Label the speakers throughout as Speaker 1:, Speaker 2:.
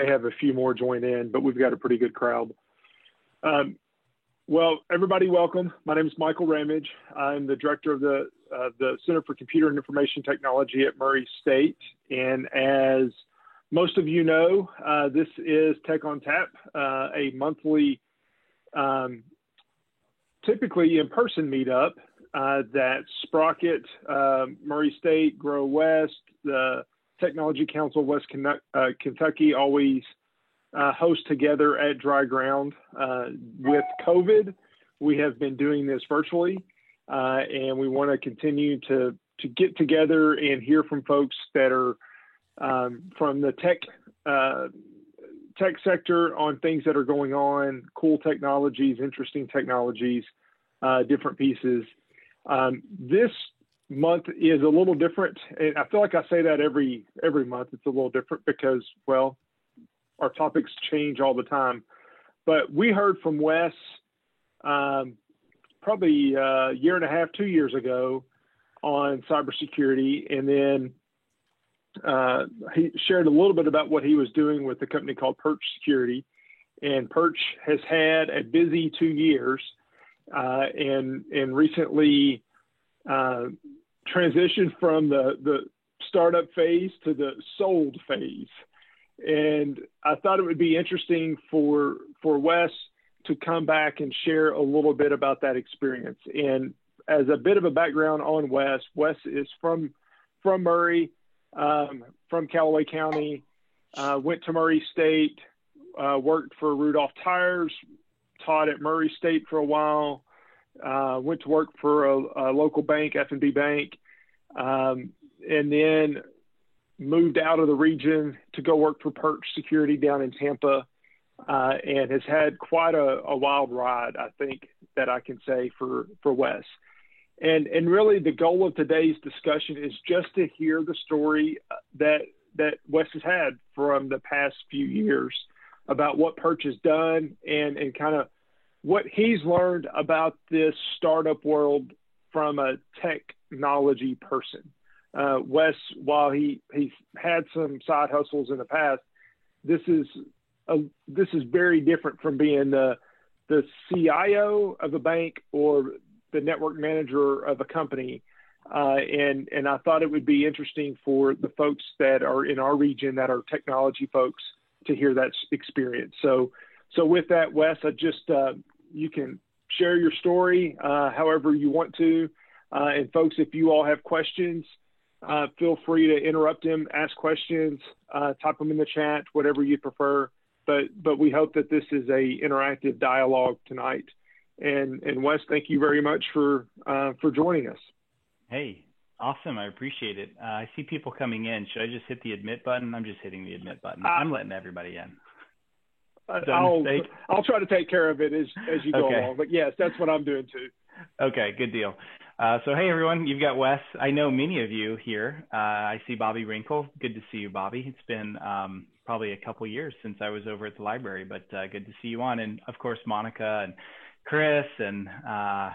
Speaker 1: may have a few more join in, but we've got a pretty good crowd. Well, everybody, welcome. My name is Michael Ramage. I'm the director of the Center for Computer and Information Technology at Murray State. And as most of you know, this is Tech on Tap, a monthly, typically in-person meetup that Sprocket, Murray State, Grow West, the Technology Council of West Kentucky always host together at Dry Ground. With COVID, we have been doing this virtually, and we want to continue to get together and hear from folks that are from the tech sector on things that are going on, cool technologies, interesting technologies, different pieces. This month is a little different, and I feel like I say that every month. It's a little different because, well, our topics change all the time. But we heard from Wes probably a year and a half, 2 years ago on cybersecurity, and then he shared a little bit about what he was doing with a company called Perch Security. And Perch has had a busy 2 years and recently transitioned from the startup phase to the sold phase. And I thought it would be interesting for Wes to come back and share a little bit about that experience. And as a bit of a background on Wes is from Murray, from Callaway County, went to Murray State, worked for Rudolph Tires, taught at Murray State for a while, went to work for a local bank, F&B Bank, and then moved out of the region to go work for Perch Security down in Tampa, and has had quite a wild ride, I think, that I can say for Wes. And really the goal of today's discussion is just to hear the story that Wes has had from the past few years about what Perch has done and kind of what he's learned about this startup world from a technology person. Wes, while he's had some side hustles in the past, this is very different from being the CIO of a bank or the network manager of a company. And I thought it would be interesting for the folks that are in our region that are technology folks to hear that experience. So with that, Wes, you can share your story however you want to. And folks, if you all have questions, feel free to interrupt him, ask questions, type them in the chat, whatever you prefer. But we hope that this is a interactive dialogue tonight. And Wes, thank you very much for joining us.
Speaker 2: Hey, awesome. I appreciate it. I see people coming in. Should I just hit the admit button? I'm just hitting the admit button. I'm letting everybody in.
Speaker 1: I'll try to take care of it as you go along. But yes, that's what I'm doing too.
Speaker 2: Okay, good deal. So hey everyone, you've got Wes. I know many of you here. I see Bobby Wrinkle. Good to see you, Bobby. It's been probably a couple years since I was over at the library, but good to see you on. And of course, Monica and Chris and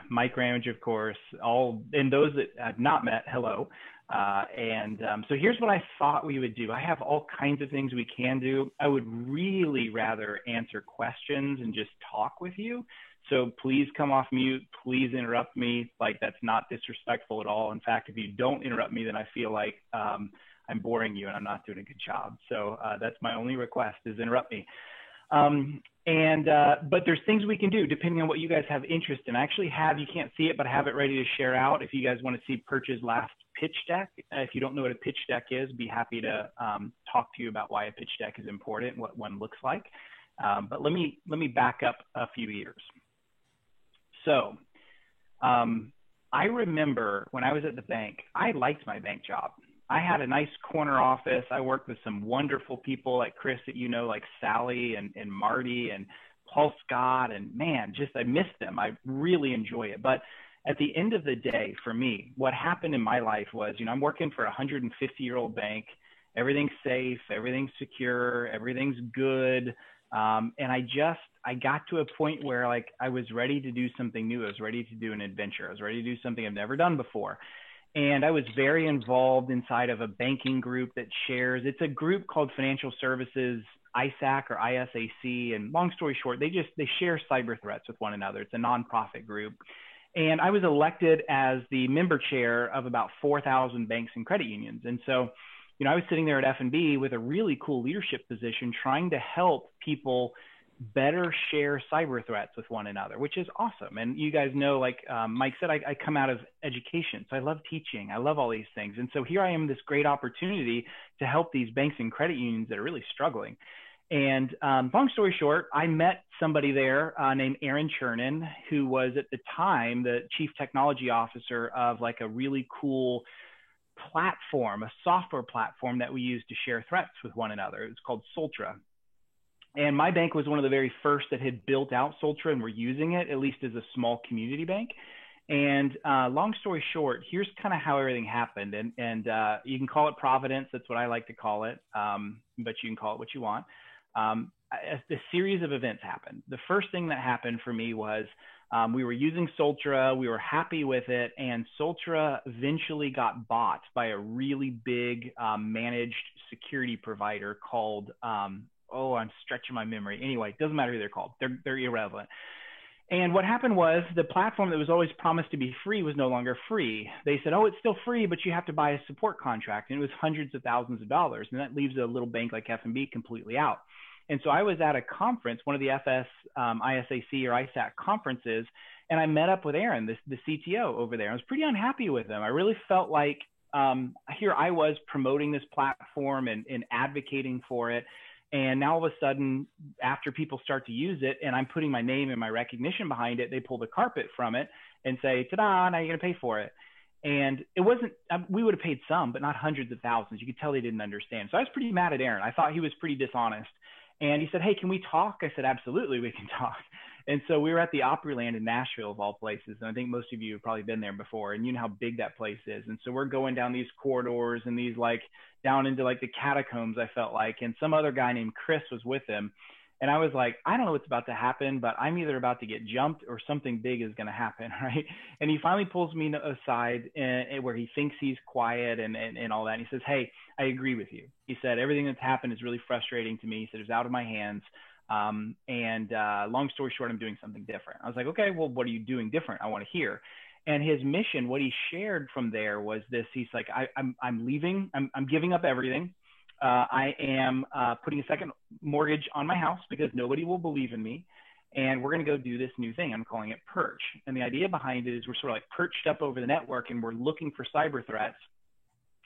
Speaker 2: Mike Ramage, of course, and those that I've not met, hello. So here's what I thought we would do. I have all kinds of things we can do. I would really rather answer questions and just talk with you. So please come off mute. Please interrupt me. Like, that's not disrespectful at all. In fact, if you don't interrupt me, then I feel like I'm boring you and I'm not doing a good job. So that's my only request, is interrupt me. But there's things we can do depending on what you guys have interest in. I actually have, you can't see it, but I have it ready to share out. If you guys want to see Perch's last pitch deck, if you don't know what a pitch deck is, be happy to talk to you about why a pitch deck is important, what one looks like. But let me back up a few years. So I remember when I was at the bank, I liked my bank job. I had a nice corner office. I worked with some wonderful people like Chris that you know, like Sally and Marty and Paul Scott, and man, just I miss them. I really enjoy it. But at the end of the day, for me, what happened in my life was, I'm working for a 150-year-old bank. Everything's safe, everything's secure, everything's good. And I got to a point where like I was ready to do something new. I was ready to do an adventure. I was ready to do something I've never done before. And I was very involved inside of a banking group that shares, it's a group called Financial Services ISAC or ISAC. And long story short, they share cyber threats with one another. It's a nonprofit group. And I was elected as the member chair of about 4,000 banks and credit unions. And so, I was sitting there at F&B with a really cool leadership position, trying to help people better share cyber threats with one another, which is awesome. And you guys know, like Mike said, I come out of education, so I love teaching. I love all these things. And so here I am, this great opportunity to help these banks and credit unions that are really struggling. And long story short, I met somebody there named Aaron Chernin, who was at the time the chief technology officer of like a really cool platform, a software platform that we use to share threats with one another. It was called Soltra. And my bank was one of the very first that had built out Soltra and were using it, at least as a small community bank. And long story short, here's kind of how everything happened. And you can call it Providence. That's what I like to call it. But you can call it what you want. A series of events happened. The first thing that happened for me was we were using Soltra. We were happy with it. And Soltra eventually got bought by a really big managed security provider called I'm stretching my memory. Anyway, it doesn't matter who they're called. They're irrelevant. And what happened was the platform that was always promised to be free was no longer free. They said, it's still free, but you have to buy a support contract. And it was hundreds of thousands of dollars. And that leaves a little bank like F&B completely out. And so I was at a conference, one of the ISAC or ISAC conferences, and I met up with Aaron, the CTO over there. I was pretty unhappy with him. I really felt like here I was promoting this platform and advocating for it. And now all of a sudden, after people start to use it and I'm putting my name and my recognition behind it, they pull the carpet from it and say, ta-da, now you're going to pay for it. And it wasn't, we would have paid some, but not hundreds of thousands. You could tell they didn't understand. So I was pretty mad at Aaron. I thought he was pretty dishonest. And he said, hey, can we talk? I said, absolutely, we can talk. And so we were at the Opryland in Nashville, of all places. And I think most of you have probably been there before, and you know how big that place is. And so we're going down these corridors and these down into the catacombs, I felt like. And some other guy named Chris was with him. And I was like, I don't know what's about to happen, but I'm either about to get jumped or something big is going to happen, right? And he finally pulls me aside where he thinks he's quiet and all that. And he says, hey, I agree with you. He said, everything that's happened is really frustrating to me. He said, it was out of my hands. Long story short, I'm doing something different. I was like, okay, well, what are you doing different? I want to hear. And his mission, what he shared from there was this. He's like, I'm leaving. I'm giving up everything. I am putting a second mortgage on my house because nobody will believe in me. And we're going to go do this new thing. I'm calling it Perch. And the idea behind it is we're sort of like perched up over the network and we're looking for cyber threats,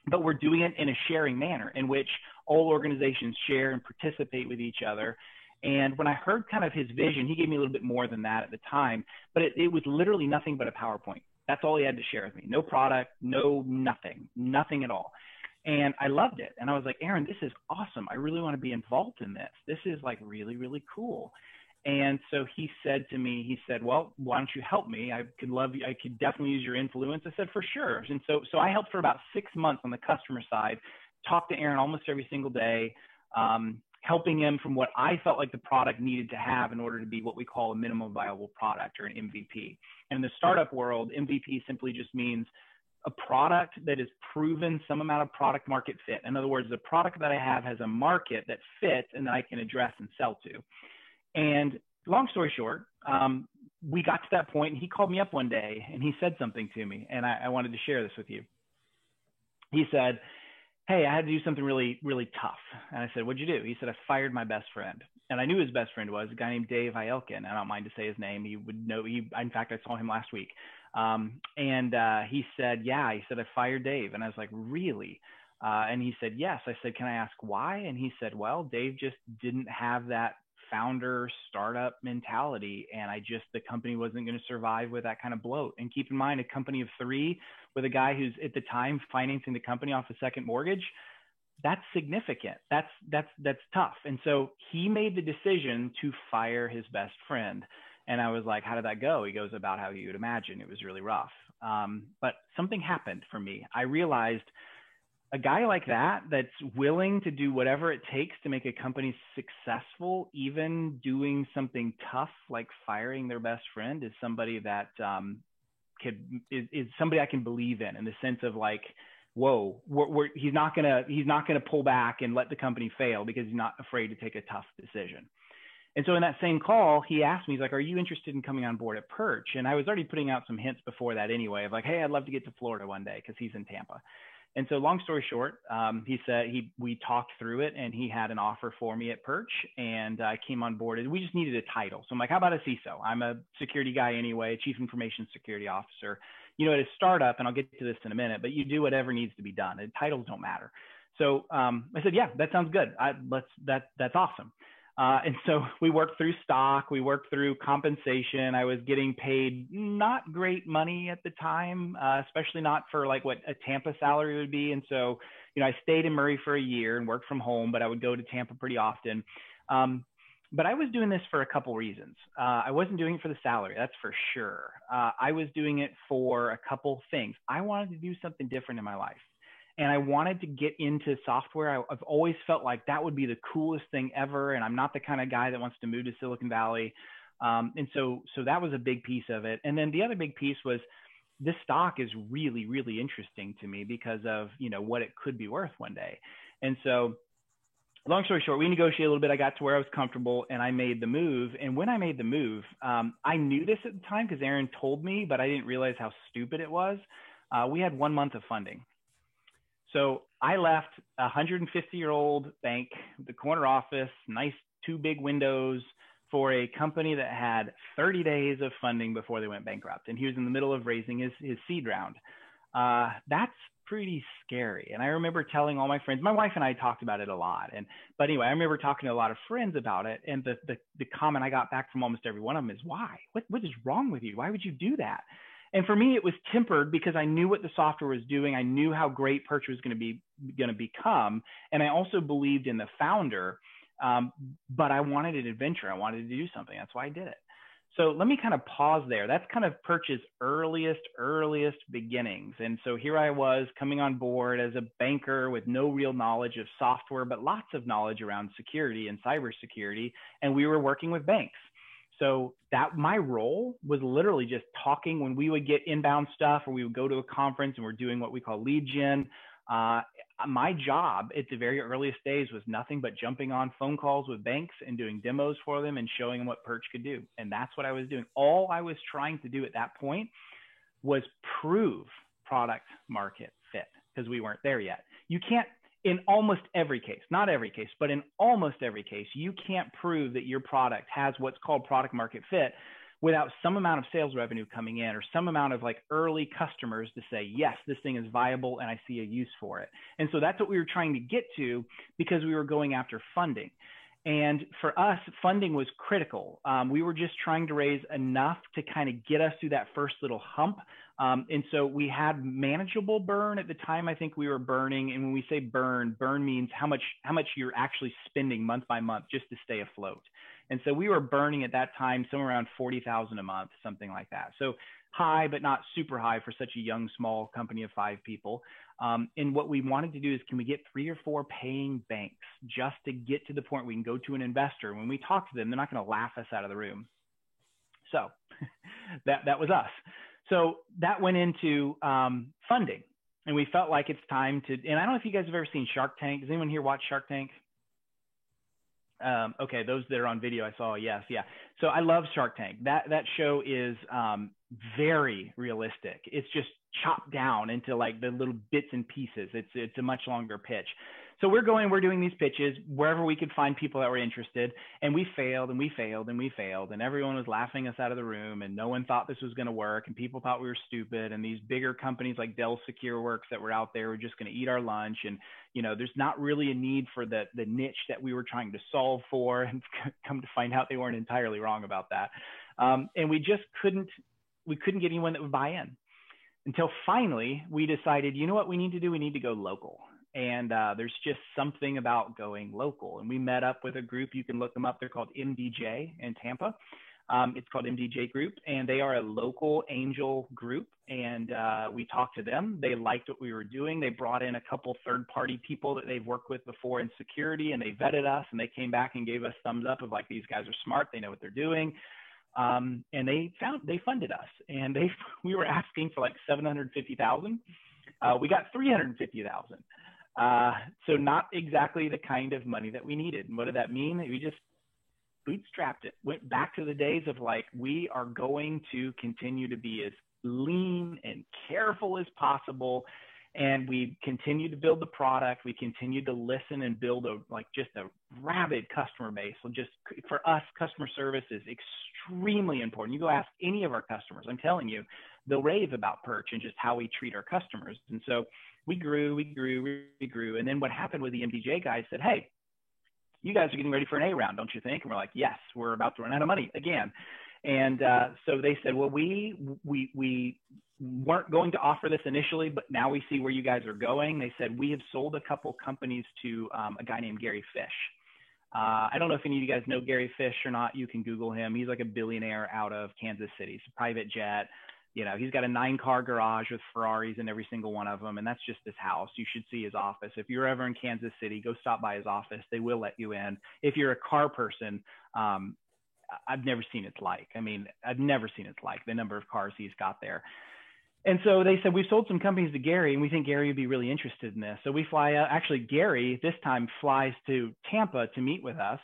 Speaker 2: but we're doing it in a sharing manner in which all organizations share and participate with each other. And when I heard kind of his vision, he gave me a little bit more than that at the time, but it was literally nothing but a PowerPoint. That's all he had to share with me. No product, nothing at all. And I loved it. And I was like, Aaron, this is awesome. I really want to be involved in this. This is really, really cool. And so he said to me, he said, well, why don't you help me? I could definitely use your influence. I said, for sure. And so I helped for about 6 months on the customer side, talked to Aaron almost every single day, helping him from what I felt like the product needed to have in order to be what we call a minimum viable product or an MVP. And in the startup world, MVP simply just means a product that is proven some amount of product market fit. In other words, the product that I have has a market that fits and that I can address and sell to. And long story short, we got to that point and he called me up one day and he said something to me, and I wanted to share this with you. He said, hey, I had to do something really, really tough. And I said, what'd you do? He said, I fired my best friend. And I knew his best friend was a guy named Dave Ielkin. I don't mind to say his name. He would know. In fact, I saw him last week. He said, yeah, he said, I fired Dave. And I was like, really? And he said, yes. I said, can I ask why? And he said, well, Dave just didn't have that founder startup mentality. And the company wasn't going to survive with that kind of bloat. And keep in mind, a company of 3 with a guy who's at the time financing the company off a second mortgage, that's significant. That's tough. And so he made the decision to fire his best friend. And I was like, how did that go? He goes, about how you would imagine. It was really rough. But something happened for me. I realized a guy like that, that's willing to do whatever it takes to make a company successful, even doing something tough like firing their best friend, is somebody that is somebody I can believe in the sense of like, whoa, he's not gonna pull back and let the company fail because he's not afraid to take a tough decision. And so in that same call, he asked me, he's like, are you interested in coming on board at Perch? And I was already putting out some hints before that anyway, of like, hey, I'd love to get to Florida one day because he's in Tampa. And so long story short, he said we talked through it and he had an offer for me at Perch, and I came on board and we just needed a title. So I'm like, how about a CISO? I'm a security guy anyway, Chief Information Security Officer. You know, at a startup, and I'll get to this in a minute, but you do whatever needs to be done. And titles don't matter. So I said, yeah, that sounds good. That's awesome. And so we worked through stock, we worked through compensation. I was getting paid not great money at the time, especially not for like what a Tampa salary would be. And so, you know, I stayed in Murray for a year and worked from home, but I would go to Tampa pretty often. But I was doing this for a couple reasons. I wasn't doing it for the salary, that's for sure. I was doing it for a couple things. I wanted to do something different in my life. And I wanted to get into software. I've always felt like that would be the coolest thing ever. And I'm not the kind of guy that wants to move to Silicon Valley. And so that was a big piece of it. And then the other big piece was this stock is really, really interesting to me because of, you know, what it could be worth one day. And so long story short, we negotiated a little bit. I got to where I was comfortable and I made the move. And when I made the move, I knew this at the time because Aaron told me, but I didn't realize how stupid it was. We had 1 month of funding. So I left a 150-year-old bank, the corner office, nice 2 big windows, for a company that had 30 days of funding before they went bankrupt. And he was in the middle of raising his seed round. That's pretty scary. And I remember telling all my friends, my wife and I talked about it a lot. But anyway, I remember talking to a lot of friends about it. And the comment I got back from almost every one of them is, why? What is wrong with you? Why would you do that? And for me, it was tempered because I knew what the software was doing. I knew how great Perch was going to become. And I also believed in the founder, but I wanted an adventure. I wanted to do something. That's why I did it. So let me kind of pause there. That's kind of Perch's earliest beginnings. And so here I was coming on board as a banker with no real knowledge of software, but lots of knowledge around security and cybersecurity. And we were working with banks. So that my role was literally just talking when we would get inbound stuff or we would go to a conference and we're doing what we call lead gen. My job at the very earliest days was nothing but jumping on phone calls with banks and doing demos for them and showing them what Perch could do. And that's what I was doing. All I was trying to do at that point was prove product market fit because we weren't there yet. You can't, in almost every case, not every case, but in almost every case, you can't prove that your product has what's called product market fit without some amount of sales revenue coming in or some amount of like early customers to say, yes, this thing is viable and I see a use for it. And so that's what we were trying to get to because we were going after funding. And for us, funding was critical. We were just trying to raise enough to kind of get us through that first little hump. And so we had manageable burn at the time. I think we were burning. And when we say burn means how much you're actually spending month by month just to stay afloat. And so we were burning at that time somewhere around $40,000 a month, something like that. So high, but not super high for such a young, small company of 5 people. And what we wanted to do is, can we get 3 or 4 paying banks just to get to the point where we can go to an investor? When we talk to them, they're not going to laugh us out of the room. So that was us. So that went into funding. And we felt like it's time to, and I don't know if you guys have ever seen Shark Tank. Does anyone here watch Shark Tank? Okay, those that are on video, I saw, yes, yeah. So I love Shark Tank. That show is very realistic. It's just chopped down into like the little bits and pieces. It's a much longer pitch. So we're doing these pitches wherever we could find people that were interested, and we failed and we failed and we failed, and everyone was laughing us out of the room, and no one thought this was going to work, and people thought we were stupid, and these bigger companies like Dell SecureWorks that were out there were just going to eat our lunch, and you know, there's not really a need for the niche that we were trying to solve for, and come to find out they weren't entirely wrong about that, and we just couldn't get anyone that would buy in until finally we decided, you know what we need to do? We need to go local. And there's just something about going local. And we met up with a group. You can look them up. They're called MDJ in Tampa. It's called MDJ Group, and they are a local angel group. And we talked to them. They liked what we were doing. They brought in a couple third-party people that they've worked with before in security, and they vetted us, and they came back and gave us thumbs up of like, these guys are smart. They know what they're doing. And they funded us, and we were asking for like 750,000. We got 350,000. So not exactly the kind of money that we needed. And what did that mean? We just bootstrapped it, went back to the days of like, we are going to continue to be as lean and careful as possible. And we continued to build the product. We continued to listen and build just a rabid customer base. So just for us, customer service is extremely important. You go ask any of our customers, I'm telling you, they'll rave about Perch and just how we treat our customers. And so we grew. And then what happened with the MDJ guys said, hey, you guys are getting ready for an A round, don't you think? And we're like, yes, we're about to run out of money again. And so they said, well, we weren't going to offer this initially, but now we see where you guys are going. They said, we have sold a couple companies to a guy named Gary Fish. I don't know if any of you guys know Gary Fish or not. You can Google him. He's like a billionaire out of Kansas City. It's a private jet. You know, he's got a 9-car garage with Ferraris in every single one of them. And that's just his house. You should see his office. If you're ever in Kansas City, go stop by his office. They will let you in. If you're a car person, I've never seen its like. I mean, I've never seen its like, the number of cars he's got there. And so they said, we've sold some companies to Gary, and we think Gary would be really interested in this. So we fly out. Actually, Gary this time flies to Tampa to meet with us.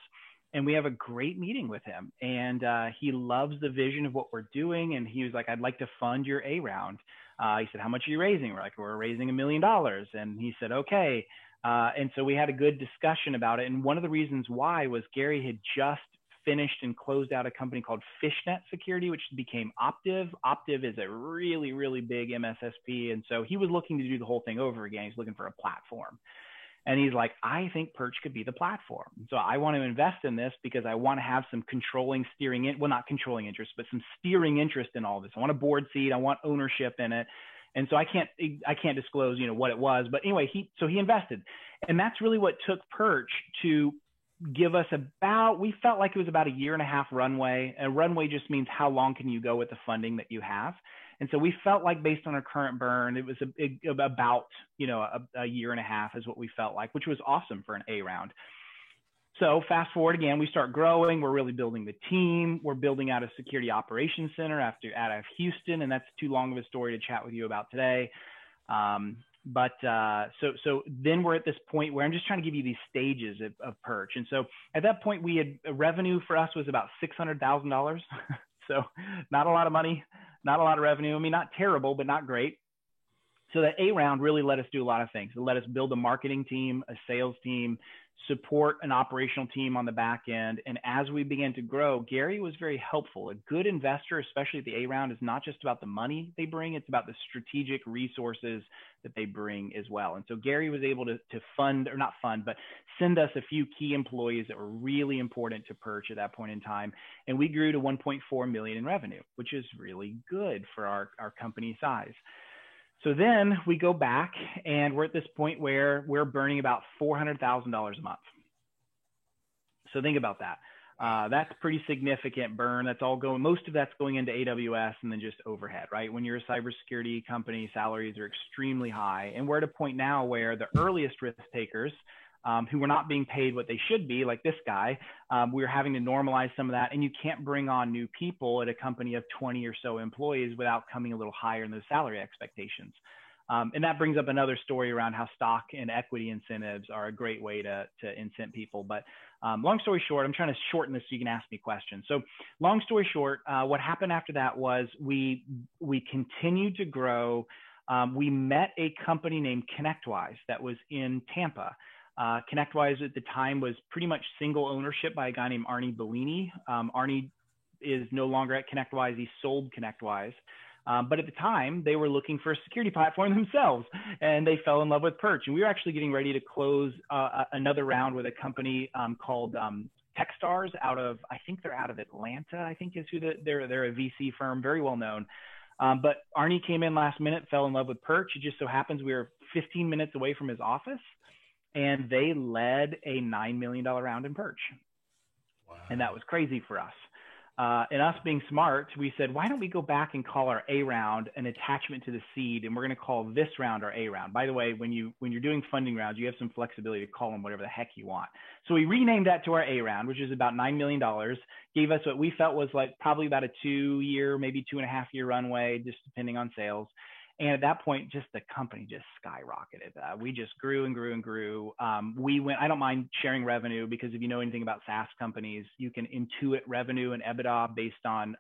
Speaker 2: And we have a great meeting with him. And he loves the vision of what we're doing. And he was like, I'd like to fund your A round. He said, how much are you raising? We're like, we're raising $1 million. And he said, okay. And so we had a good discussion about it. And one of the reasons why was Gary had just finished and closed out a company called Fishnet Security, which became Optiv. Optiv is a really, really big MSSP. And so he was looking to do the whole thing over again. He's looking for a platform. And he's like, I think Perch could be the platform. So I want to invest in this because I want to have some not controlling interest, but some steering interest in all this. I want a board seat. I want ownership in it. And so I can't disclose, what it was, but anyway, so he invested. And that's really what took Perch to give us we felt like it was about a 1.5 year runway. A runway just means how long can you go with the funding that you have. And so we felt like based on our current burn, it was about, a 1.5 years is what we felt like, which was awesome for an A round. So fast forward again, we start growing. We're really building the team. We're building out a security operations center out of Houston. And that's too long of a story to chat with you about today. But so then we're at this point where I'm just trying to give you these stages of Perch. And so at that point, we had revenue for us was about $600,000. So not a lot of money, not a lot of revenue. I mean, not terrible, but not great. So that A round really let us do a lot of things. It let us build a marketing team, a sales team, support an operational team on the back end. And as we began to grow, Gary was very helpful. A good investor, especially at the A round, is not just about the money they bring, it's about the strategic resources that they bring as well. And so Gary was able to send us a few key employees that were really important to Perch at that point in time. And we grew to 1.4 million in revenue, which is really good for our company size. So then we go back and we're at this point where we're burning about $400,000 a month. So think about that. That's pretty significant burn. Most of that's going into AWS and then just overhead, right? When you're a cybersecurity company, salaries are extremely high. And we're at a point now where the earliest risk takers who were not being paid what they should be, like this guy, we're having to normalize some of that. And you can't bring on new people at a company of 20 or so employees without coming a little higher in those salary expectations. And that brings up another story around how stock and equity incentives are a great way to incent people. But long story short, I'm trying to shorten this so you can ask me questions. So long story short, what happened after that was we continued to grow. We met a company named ConnectWise that was in Tampa. ConnectWise at the time was pretty much single ownership by a guy named Arnie Bellini. Arnie is no longer at ConnectWise. He sold ConnectWise. But at the time, they were looking for a security platform themselves, and they fell in love with Perch. And we were actually getting ready to close another round with a company called Techstars I think they're out of Atlanta, I think is who they're a VC firm, very well known. But Arnie came in last minute, fell in love with Perch. It just so happens we were 15 minutes away from his office, and they led a $9 million round in Perch. Wow. And that was crazy for us. And us being smart, we said, why don't we go back and call our A round an attachment to the seed, and we're going to call this round our A round. By the way, when you're doing funding rounds, you have some flexibility to call them whatever the heck you want. So we renamed that to our A round, which is about $9 million, gave us what we felt was like probably about a 2-year, maybe 2.5-year runway, just depending on sales. And at that point, just the company just skyrocketed. We just grew and grew and grew. I don't mind sharing revenue, because if you know anything about SaaS companies, you can intuit revenue and EBITDA based on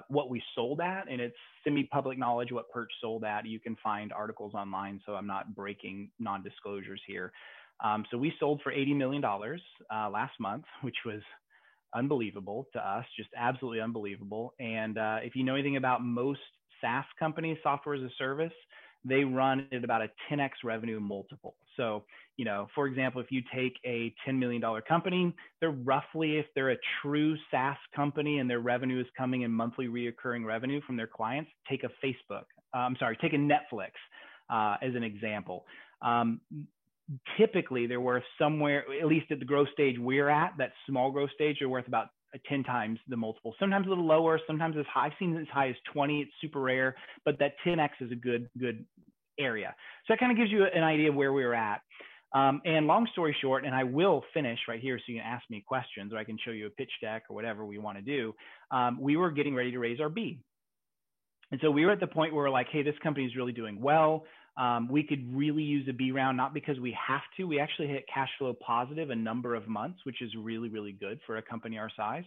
Speaker 2: what we sold at. And it's semi-public knowledge what Perch sold at. You can find articles online, so I'm not breaking non-disclosures here. So we sold for $80 million last month, which was unbelievable to us, just absolutely unbelievable. And if you know anything about most SaaS companies, software as a service, they run at about a 10x revenue multiple. So, for example, if you take a $10 million company, they're roughly, if they're a true SaaS company and their revenue is coming in monthly reoccurring revenue from their clients, take a Netflix as an example. Typically, they're worth somewhere, at least at the growth stage we're at, that small growth stage, they're worth about 10 times the multiple, sometimes a little lower, sometimes as high. I've seen as high as 20. It's super rare, but that 10x is a good area. So that kind of gives you an idea of where we were at. And long story short, and I will finish right here so you can ask me questions, or I can show you a pitch deck or whatever we want to do. We were getting ready to raise our B. And so we were at the point where we're like, hey, this company is really doing well. We could really use a B round, not because we have to. We actually hit cash flow positive a number of months, which is really, really good for a company our size.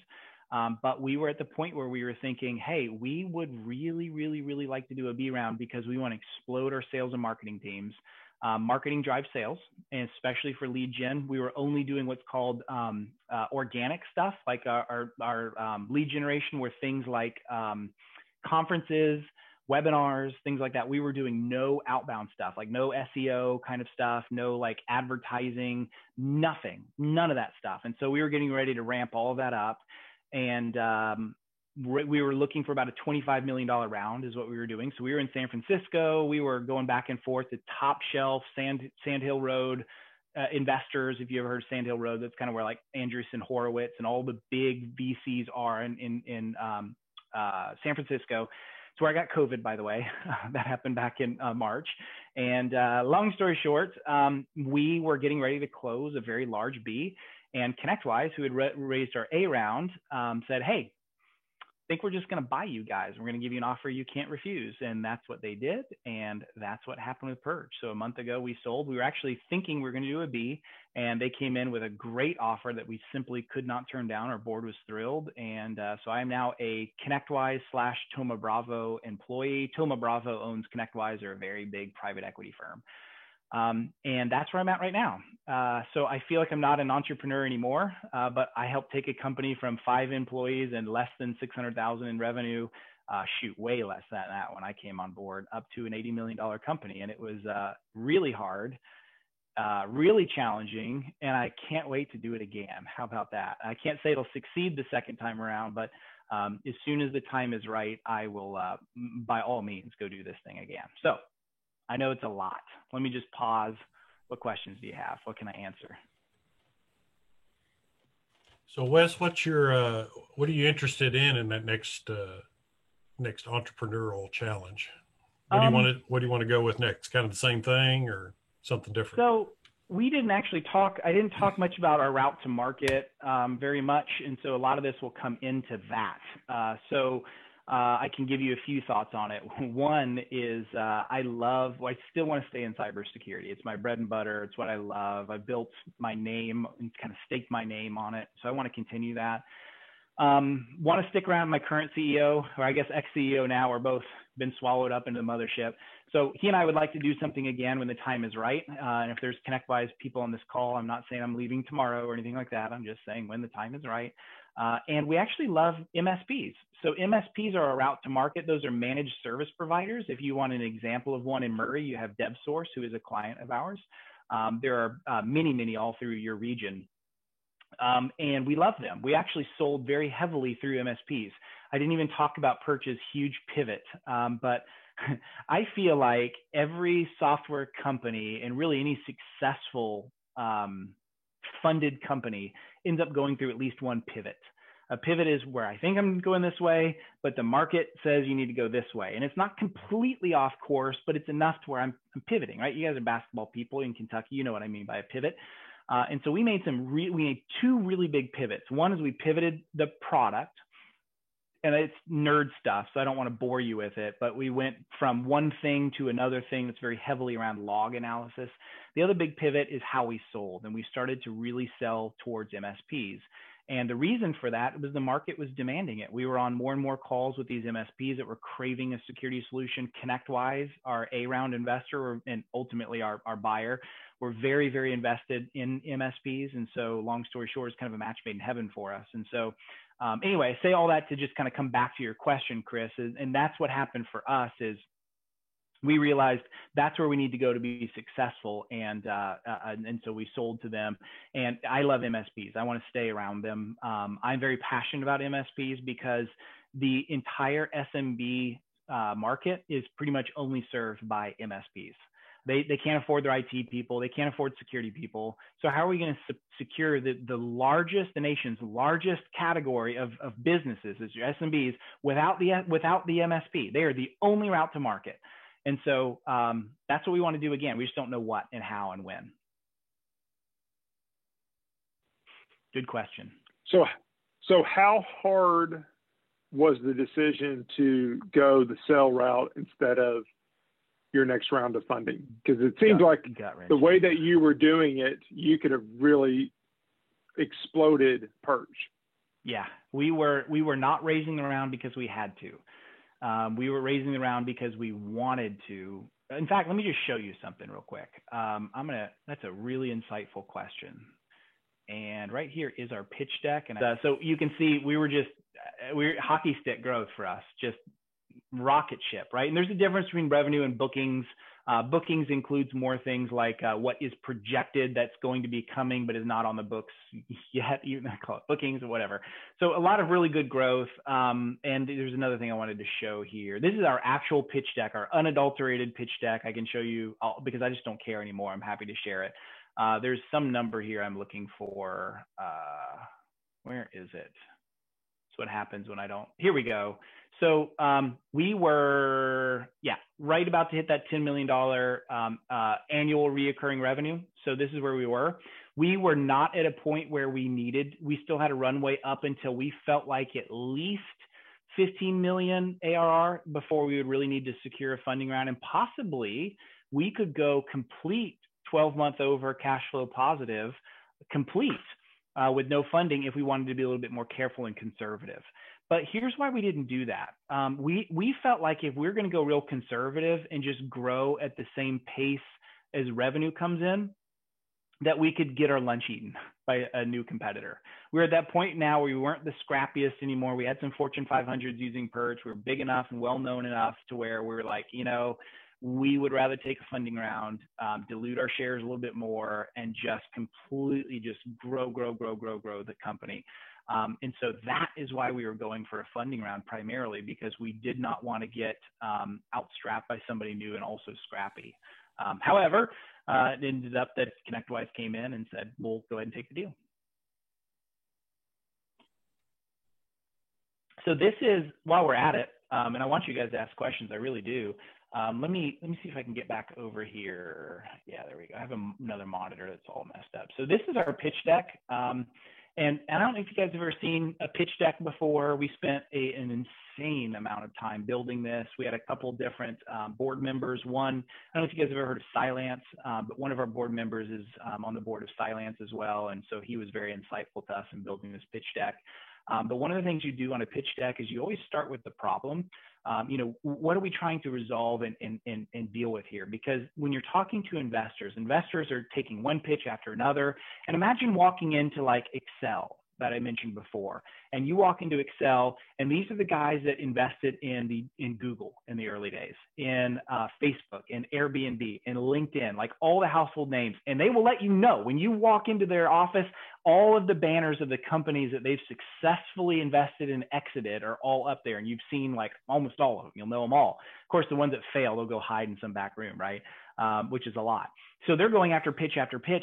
Speaker 2: But we were at the point where we were thinking, hey, we would really, really, really like to do a B round, because we want to explode our sales and marketing teams. Marketing drives sales, and especially for lead gen. We were only doing what's called organic stuff, like our lead generation, were things like conferences, webinars, things like that. We were doing no outbound stuff, like no SEO kind of stuff, no like advertising, nothing, none of that stuff. And so we were getting ready to ramp all of that up. And we were looking for about a $25 million round is what we were doing. So we were in San Francisco. We were going back and forth to top shelf, Sand Hill Road investors. If you ever heard of Sand Hill Road, that's kind of where like Andreessen Horowitz and all the big VCs are in San Francisco. It's where I got COVID, by the way. That happened back in March. And long story short, we were getting ready to close a very large B. And ConnectWise, who had raised our A round, said, hey, I think we're just going to buy you guys. We're going to give you an offer you can't refuse. And that's what they did. And that's what happened with Perch. So a month ago, we sold. We were actually thinking we were going to do a B, and they came in with a great offer that we simply could not turn down. Our board was thrilled. And so I'm now a ConnectWise / Thoma Bravo employee. Thoma Bravo owns ConnectWise. They're a very big private equity firm. And that's where I'm at right now. So I feel like I'm not an entrepreneur anymore, but I helped take a company from 5 employees and less than 600,000 in revenue, way less than that when I came on board, up to an $80 million company. And it was really hard, really challenging, and I can't wait to do it again. How about that? I can't say it'll succeed the second time around, but as soon as the time is right, I will, by all means, go do this thing again. So I know it's a lot. Let me just pause. What questions do you have? What can I answer?
Speaker 3: So Wes, what are you interested in that next entrepreneurial challenge? What do you want to go with next? Kind of the same thing or something different?
Speaker 2: So we didn't actually talk. I didn't talk much about our route to market very much, and so a lot of this will come into that. I can give you a few thoughts on it. One is I still want to stay in cybersecurity. It's my bread and butter. It's what I love. I built my name and kind of staked my name on it. So I want to continue that. Want to stick around with my current CEO, or I guess ex-CEO now. We're both been swallowed up into the mothership. So he and I would like to do something again when the time is right. And if there's ConnectWise people on this call, I'm not saying I'm leaving tomorrow or anything like that. I'm just saying when the time is right. And we actually love MSPs. So MSPs are a route to market. Those are managed service providers. If you want an example of one in Murray, you have DevSource, who is a client of ours. There are many all through your region. And we love them. We actually sold very heavily through MSPs. I didn't even talk about Perch's huge pivot, but I feel like every software company and really any successful funded company ends up going through at least one pivot. A pivot is where I think I'm going this way, but the market says you need to go this way. And it's not completely off course, but it's enough to where I'm pivoting, right? You guys are basketball people in Kentucky. You know what I mean by a pivot. And so we made two really big pivots. One is we pivoted the product, and it's nerd stuff, so I don't want to bore you with it, but we went from one thing to another thing that's very heavily around log analysis. The other big pivot is how we sold, and we started to really sell towards MSPs. And the reason for that was the market was demanding it. We were on more and more calls with these MSPs that were craving a security solution. ConnectWise, our A-round investor, and ultimately our buyer, were very, very invested in MSPs. And so long story short, it's kind of a match made in heaven for us. And so anyway, I say all that to just kind of come back to your question, Chris, and that's what happened for us is we realized that's where we need to go to be successful. And so we sold to them. And I love MSPs. I want to stay around them. I'm very passionate about MSPs because the entire SMB market is pretty much only served by MSPs. They can't afford their IT people. They can't afford security people. So how are we going to secure the nation's largest category of businesses is your SMBs without the MSP? They are the only route to market. And so that's what we want to do again. We just don't know what and how and when. Good question.
Speaker 1: So how hard was the decision to go the sell route instead of your next round of funding? Because it seems like the way that you were doing it, you could have really exploded Perch.
Speaker 2: Yeah, we were not raising the round because we had to. We were raising the round because we wanted to. In fact, let me just show you something real quick. That's a really insightful question. And right here is our pitch deck. And so you can see we're hockey stick growth for us, just rocket ship, right? And there's a difference between revenue and bookings. Bookings includes more things like what is projected that's going to be coming, but is not on the books yet. Even I call it bookings or whatever. So a lot of really good growth. And there's another thing I wanted to show here. This is our actual pitch deck, our unadulterated pitch deck. I can show you because I just don't care anymore. I'm happy to share it. There's some number here I'm looking for. Where is it? That's what happens when I don't. Here we go. So we were, right about to hit that $10 million annual reoccurring revenue. So this is where we were. We were not at a point where we still had a runway up until we felt like at least 15 million ARR before we would really need to secure a funding round. And possibly we could go complete 12-month over cash flow positive, with no funding if we wanted to be a little bit more careful and conservative. But here's why we didn't do that. We felt like if we're going to go real conservative and just grow at the same pace as revenue comes in, that we could get our lunch eaten by a new competitor. We're at that point now where we weren't the scrappiest anymore. We had some Fortune 500s using Perch. We were big enough and well-known enough to where we're like, we would rather take a funding round, dilute our shares a little bit more, and just completely just grow the company. And so that is why we were going for a funding round primarily, because we did not want to get outstrapped by somebody new and also scrappy. However, it ended up that ConnectWise came in and said, we'll go ahead and take the deal. So this is, while we're at it, and I want you guys to ask questions, I really do. Let me see if I can get back over here. Yeah, there we go. I have another monitor that's all messed up. So this is our pitch deck. And I don't know if you guys have ever seen a pitch deck before. We spent an insane amount of time building this. We had a couple of different board members. One, I don't know if you guys have ever heard of Cylance, but one of our board members is on the board of Cylance as well. And so he was very insightful to us in building this pitch deck. But one of the things you do on a pitch deck is you always start with the problem. What are we trying to resolve and deal with here? Because when you're talking to investors are taking one pitch after another. And imagine walking into like Excel that I mentioned before, and you walk into Excel, and these are the guys that invested in Google in the early days, in Facebook, in Airbnb, in LinkedIn, like all the household names. And they will let you know when you walk into their office, all of the banners of the companies that they've successfully invested and exited are all up there. And you've seen like almost all of them. You'll know them all. Of course, the ones that fail, they'll go hide in some back room, right? which is a lot. So they're going after pitch,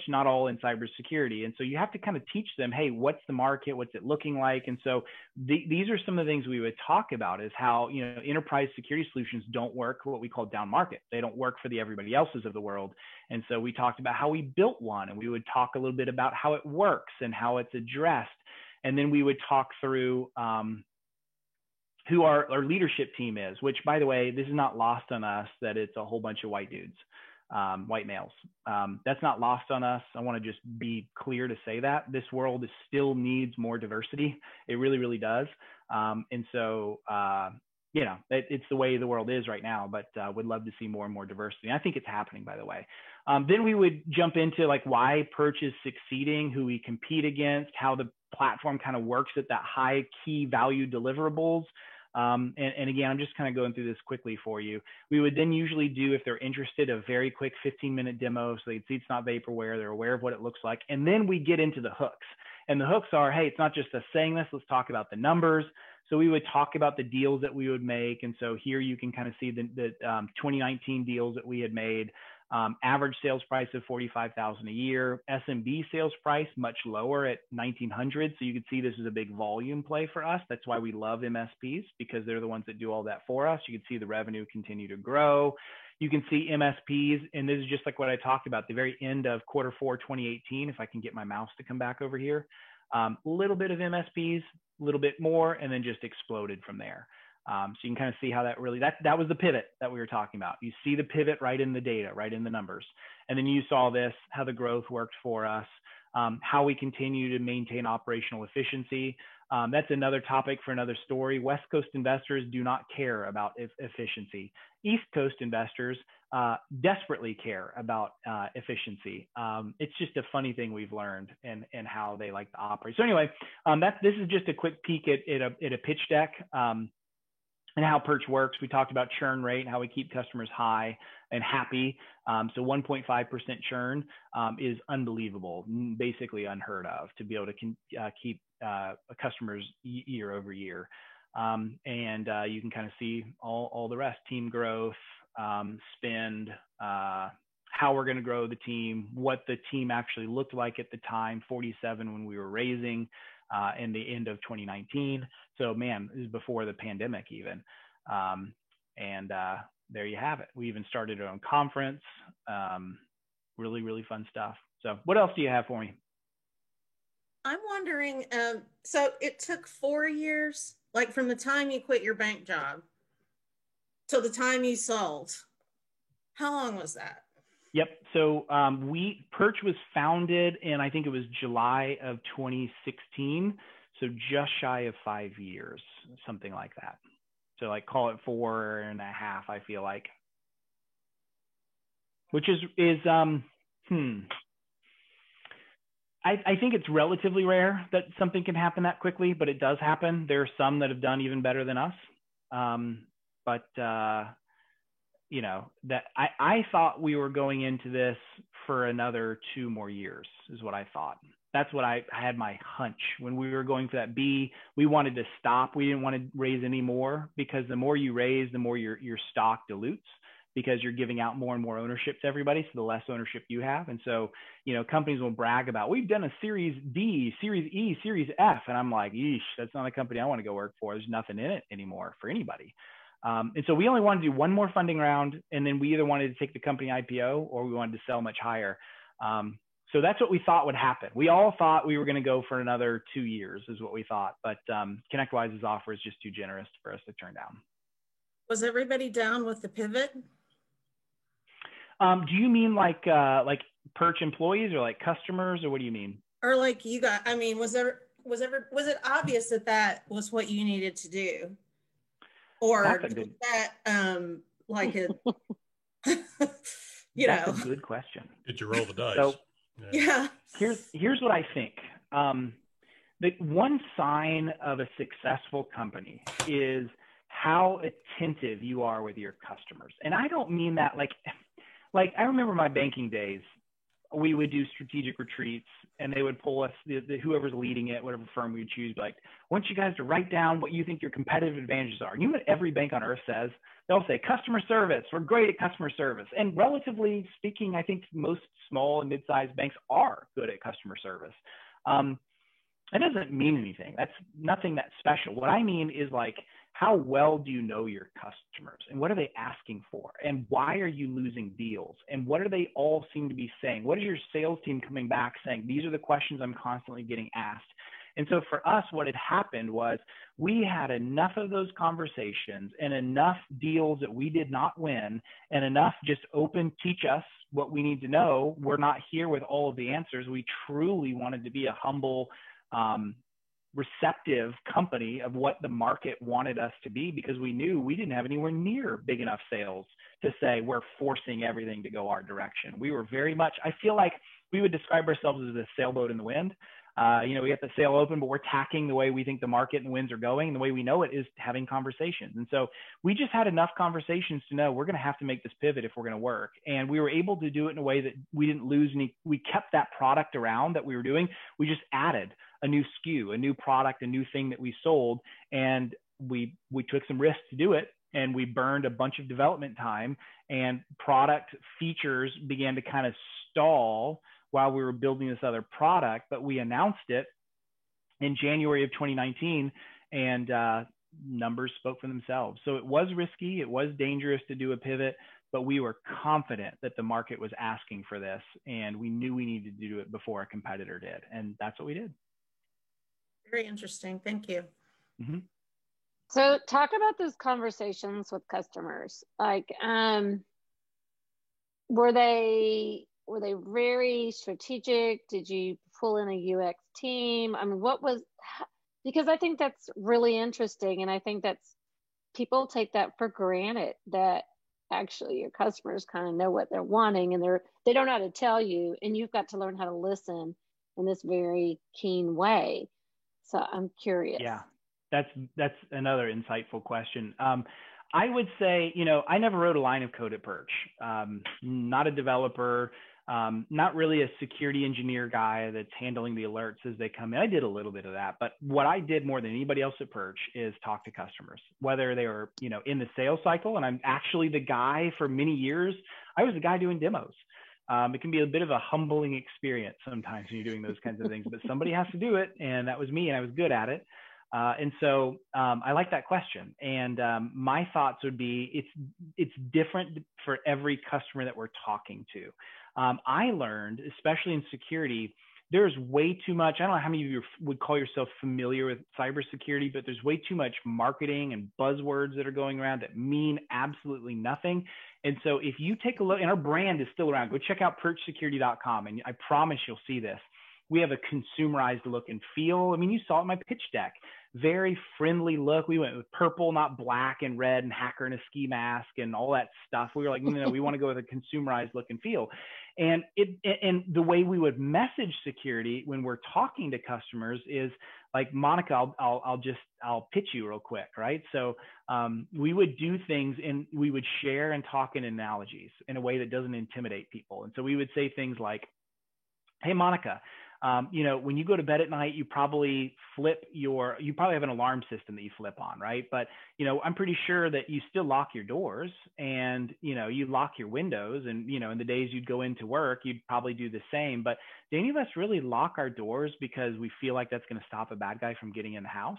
Speaker 2: not all in cybersecurity. And so you have to kind of teach them, hey, what's the market? What's it looking like? And so these are some of the things we would talk about, is how, you know, enterprise security solutions don't work what we call down market. They don't work for the everybody else's of the world. And so we talked about how we built one, and we would talk a little bit about how it works and how it's addressed. And then we would talk through who our leadership team is, which, by the way, this is not lost on us that it's a whole bunch of white dudes. White males. That's not lost on us. I want to just be clear to say that this world still needs more diversity. It really, really does. And so, you know, it's the way the world is right now, but would love to see more and more diversity. And I think it's happening, by the way. Then we would jump into like why Perch is succeeding, who we compete against, how the platform kind of works at that high key value deliverables. And again, I'm just kind of going through this quickly for you. We would then usually do, if they're interested, a very quick 15-minute demo so they can see it's not vaporware, they're aware of what it looks like. And then we get into the hooks. And the hooks are, hey, it's not just us saying this, let's talk about the numbers. So we would talk about the deals that we would make. And so here you can kind of see the 2019 deals that we had made. Average sales price of $45,000 a year. SMB sales price much lower at $1,900. So you can see this is a big volume play for us. That's why we love MSPs, because they're the ones that do all that for us. You can see the revenue continue to grow. You can see MSPs, and this is just like what I talked about, the very end of quarter 4, 2018. If I can get my mouse to come back over here, a little bit of MSPs, a little bit more, and then just exploded from there. So you can kind of see how that really, that was the pivot that we were talking about. You see the pivot right in the data, right in the numbers. And then you saw this, how the growth worked for us, how we continue to maintain operational efficiency. That's another topic for another story. West Coast investors do not care about efficiency. East Coast investors desperately care about efficiency. It's just a funny thing we've learned, and how they like to operate. So anyway, this is just a quick peek at a pitch deck. And how Perch works. We talked about churn rate and how we keep customers high and happy. So 1.5% churn is unbelievable, basically unheard of, to be able to keep customers year over year. And you can kind of see all the rest: team growth, spend, how we're going to grow the team, what the team actually looked like at the time, 47 when we were raising. In the end of 2019. So man, this is before the pandemic even. There you have it. We even started our own conference. Really, really fun stuff. So what else do you have for me?
Speaker 4: I'm wondering, so it took 4 years, like from the time you quit your bank job till the time you sold. How long was that?
Speaker 2: Yep. So Perch was founded in, I think it was July of 2016. So just shy of 5 years, something like that. So like call it 4.5, I feel like. Which is I think it's relatively rare that something can happen that quickly, but it does happen. There are some that have done even better than us. You know, that I thought we were going into this for another 2 more years is what I thought. That's what I had my hunch when we were going for that B. We wanted to stop. We didn't want to raise any more, because the more you raise, the more your stock dilutes, because you're giving out more and more ownership to everybody. So the less ownership you have. And so, you know, companies will brag about, we've done a Series D, Series E, Series F. And I'm like, yeesh, that's not a company I want to go work for. There's nothing in it anymore for anybody. And so we only wanted to do one more funding round, and then we either wanted to take the company IPO or we wanted to sell much higher. So that's what we thought would happen. We all thought we were going to go for another 2 years is what we thought, but ConnectWise's offer is just too generous for us to turn down.
Speaker 4: Was everybody down with the pivot?
Speaker 2: Do you mean like Perch employees, or like customers, or what do you mean?
Speaker 4: Or like you got, I mean, was it obvious that was what you needed to do? Or that like a
Speaker 2: That's a good question.
Speaker 3: Did you roll the dice?
Speaker 2: So,
Speaker 4: yeah.
Speaker 2: Here's what I think. The one sign of a successful company is how attentive you are with your customers. And I don't mean that like I remember my banking days. we would do strategic retreats, and they would pull us, whoever's leading it, whatever firm we would choose, like, I want you guys to write down what you think your competitive advantages are. You know what every bank on earth says? They'll say customer service. We're great at customer service. And relatively speaking, I think most small and mid-sized banks are good at customer service. That doesn't mean anything. That's nothing that special. What I mean is, like, how well do you know your customers, and what are they asking for, and why are you losing deals, and what do they all seem to be saying? What is your sales team coming back saying? These are the questions I'm constantly getting asked. And so for us, what had happened was we had enough of those conversations and enough deals that we did not win, and enough just open, teach us what we need to know. We're not here with all of the answers. We truly wanted to be a humble, receptive company of what the market wanted us to be, because we knew we didn't have anywhere near big enough sales to say we're forcing everything to go our direction. We were very much, I feel like we would describe ourselves as a sailboat in the wind. We have the sail open, but we're tacking the way we think the market and the winds are going. And the way we know it is having conversations. And so we just had enough conversations to know we're going to have to make this pivot if we're going to work. And we were able to do it in a way that we didn't lose any. We kept that product around that we were doing. We just added a new SKU, a new product, a new thing that we sold. And we took some risks to do it. And we burned a bunch of development time, and product features began to kind of stall while we were building this other product. But we announced it in January of 2019, and numbers spoke for themselves. So it was risky, it was dangerous to do a pivot, but we were confident that the market was asking for this, and we knew we needed to do it before a competitor did. And that's what we did.
Speaker 4: Very interesting. Thank you.
Speaker 2: Mm-hmm.
Speaker 5: So talk about those conversations with customers. Like, were they very strategic? Did you pull in a UX team? I mean, because I think that's really interesting. And I think that's, people take that for granted, that actually your customers kind of know what they're wanting, and they don't know how to tell you, and you've got to learn how to listen in this very keen way. So I'm curious.
Speaker 2: Yeah, that's another insightful question. I would say, I never wrote a line of code at Perch. Not a developer, not really a security engineer guy that's handling the alerts as they come in. I did a little bit of that, but what I did more than anybody else at Perch is talk to customers, whether they were, in the sales cycle. And I'm actually the guy for many years. I was the guy doing demos. It can be a bit of a humbling experience sometimes when you're doing those kinds of things, but somebody has to do it. And that was me, and I was good at it. And so I like that question. And my thoughts would be, it's different for every customer that we're talking to. I learned, especially in security, there's way too much. I don't know how many of you would call yourself familiar with cybersecurity, but there's way too much marketing and buzzwords that are going around that mean absolutely nothing. And so if you take a look, and our brand is still around, go check out perchsecurity.com, and I promise you'll see this. We have a consumerized look and feel. I mean, you saw it in my pitch deck. Very friendly look. We went with purple, not black and red, and hacker in a ski mask and all that stuff. We were like, no, we want to go with a consumerized look and feel. And the way we would message security when we're talking to customers is like, Monica, I'll pitch you real quick, right? So we would do things, and we would share and talk in analogies in a way that doesn't intimidate people. And so we would say things like, hey, Monica, when you go to bed at night, you probably have an alarm system that you flip on, right? But, I'm pretty sure that you still lock your doors, and, you lock your windows, and, in the days you'd go into work, you'd probably do the same. But do any of us really lock our doors because we feel like that's going to stop a bad guy from getting in the house?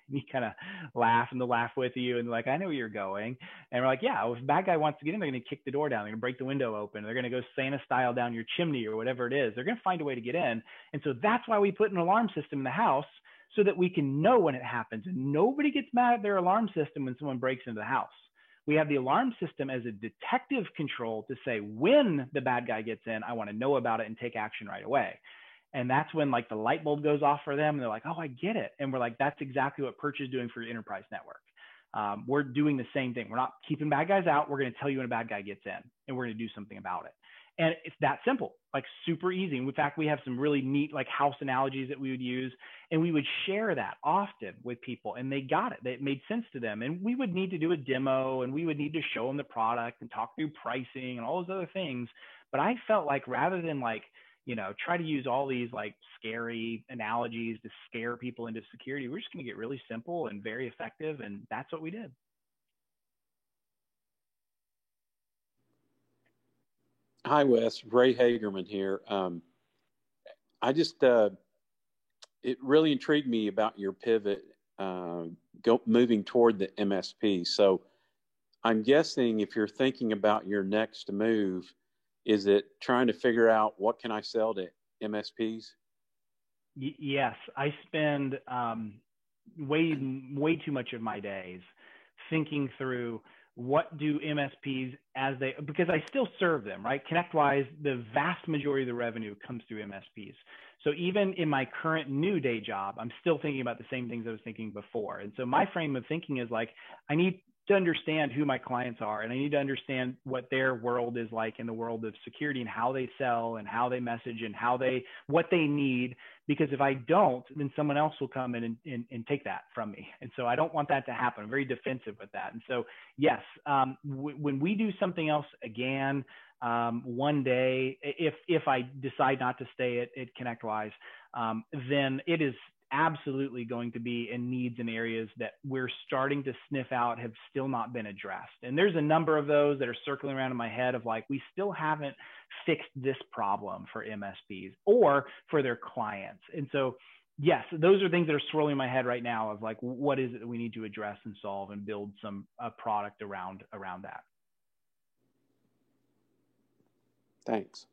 Speaker 2: You kind of laugh, and they'll laugh with you, and like, I know where you're going. And we're like, yeah, well, if a bad guy wants to get in, they're going to kick the door down. They're going to break the window open. They're going to go Santa style down your chimney or whatever it is. They're going to find a way to get in. And so that's why we put an alarm system in the house, so that we can know when it happens, and nobody gets mad at their alarm system when someone breaks into the house. We have the alarm system as a detective control to say, when the bad guy gets in, I want to know about it and take action right away. And that's when like the light bulb goes off for them, and they're like, oh, I get it. And we're like, that's exactly what Perch is doing for your enterprise network. We're doing the same thing. We're not keeping bad guys out. We're going to tell you when a bad guy gets in, and we're going to do something about it. And it's that simple, like super easy. In fact, we have some really neat like house analogies that we would use, and we would share that often with people, and they got it. It made sense to them. And we would need to do a demo, and we would need to show them the product and talk through pricing and all those other things. But I felt like rather than like, try to use all these like scary analogies to scare people into security, we're just going to get really simple and very effective. And that's what we did.
Speaker 6: Hi, Wes. Ray Hagerman here. I just, it really intrigued me about your pivot, moving toward the MSP. So I'm guessing if you're thinking about your next move, is it trying to figure out what can I sell to MSPs?
Speaker 2: Yes, I spend way too much of my days thinking through what do MSPs because I still serve them, right? ConnectWise, the vast majority of the revenue comes through MSPs. So even in my current new day job, I'm still thinking about the same things I was thinking before. And so my frame of thinking is like, I need to understand who my clients are, and I need to understand what their world is like in the world of security and how they sell and how they message and what they need. Because if I don't, then someone else will come in and take that from me. And so I don't want that to happen. I'm very defensive with that. And so, yes, when we do something else again, one day, if I decide not to stay at ConnectWise, then it is absolutely going to be in needs and areas that we're starting to sniff out have still not been addressed. And there's a number of those that are circling around in my head of like, we still haven't fixed this problem for MSPs or for their clients. And so, yes, those are things that are swirling in my head right now of like, what is it that we need to address and solve and build a product around that.
Speaker 6: Thanks.